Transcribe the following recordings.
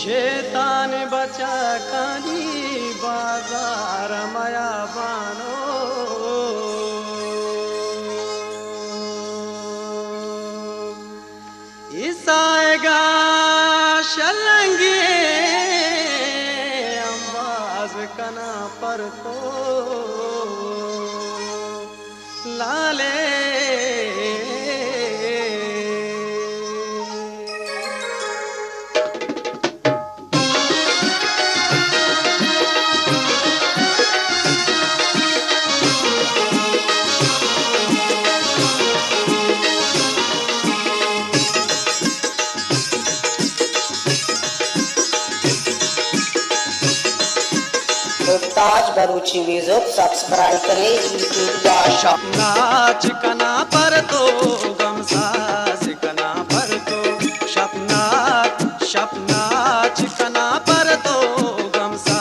शैतान बचा कानी बाजार माया बानो ईसाएगा शलंगे अंबाज कना पर तो लाले ताज बरूची म्यूजिक सब्सक्राइब करें यूट्यूब या नाच कना पर तो गमसा सिकना पर तो शपनाच कना पर तो गमसा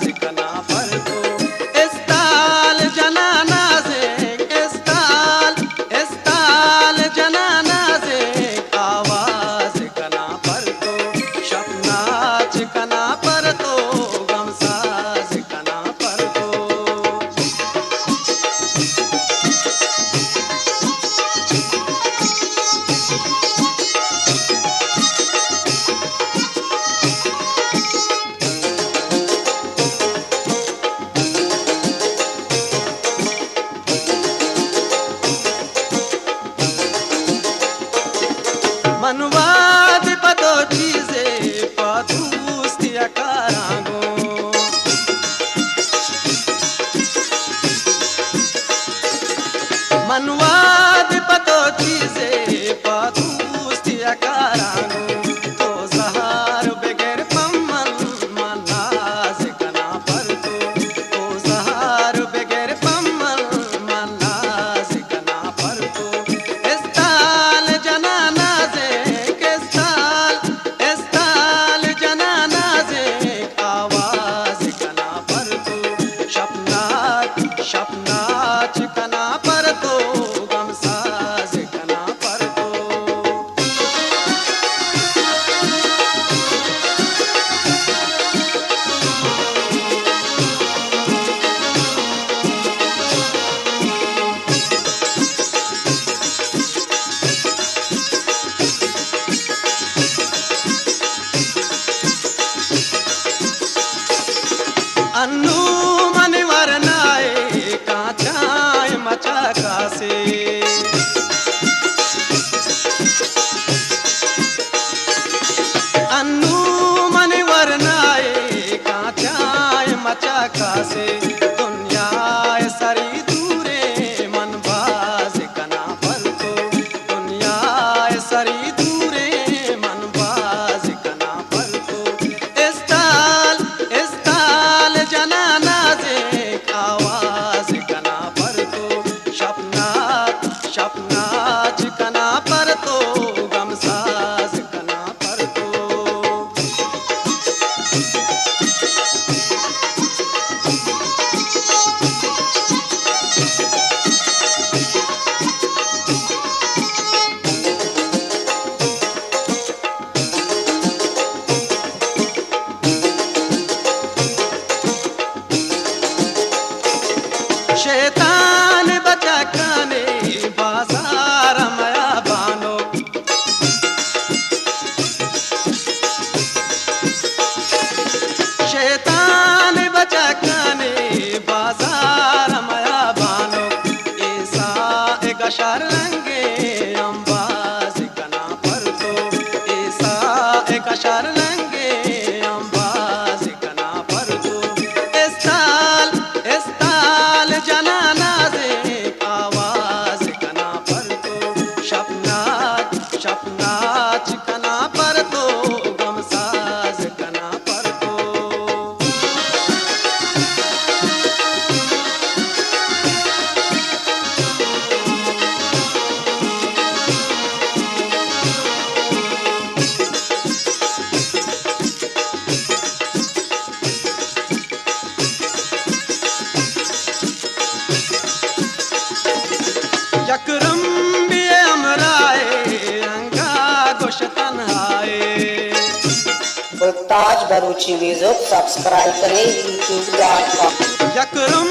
सिकना पर तो इस्ताल जनाना से इस्ताल जनाना से आवाज कना पर तो शपनाच कना पर तो गमसा सिकना पर तो मनवाद पतो चीजे पादूस्तिया कारांगो मनवाद पतो चीजे पादूस्तिया कारांगो तो जहार बगैर पम्मन मनाज कना पर तो जहार बगैर पम्मन मनाज कना पर तो इस्ताल जनाना इस्ताल जनाना से आवाज कना पर तो शपनाच कना पर तो गमसाज कना पर तो अन्नू मन वरनाए काचाय मचा कासे अन्नू मन वरनाए काचाय मचा कासे दुनिया सरी दूरे मन बाज कना पर तो दुनिया सरी दूरे मन बाज कना पर तो इस्ताल जनाना से आवाज कना पर तो शपनाच कना पर तो गमसाज कना पर तो शैतान बचा काने बाजार माया बानो शैतान बचा काने बाजार माया बानो ऐसा एक अशर लंगे अंबाज कना पर तो ऐसा एक अशर लंगे अंबाज कना पर तो इस्ताल जनाना से आवाज कना पर तो शपनाच कना पर तो गमसाज कना पर तो सरताज बरूची म्यूजिक सब्सक्राइब करें youtube.com। यकरम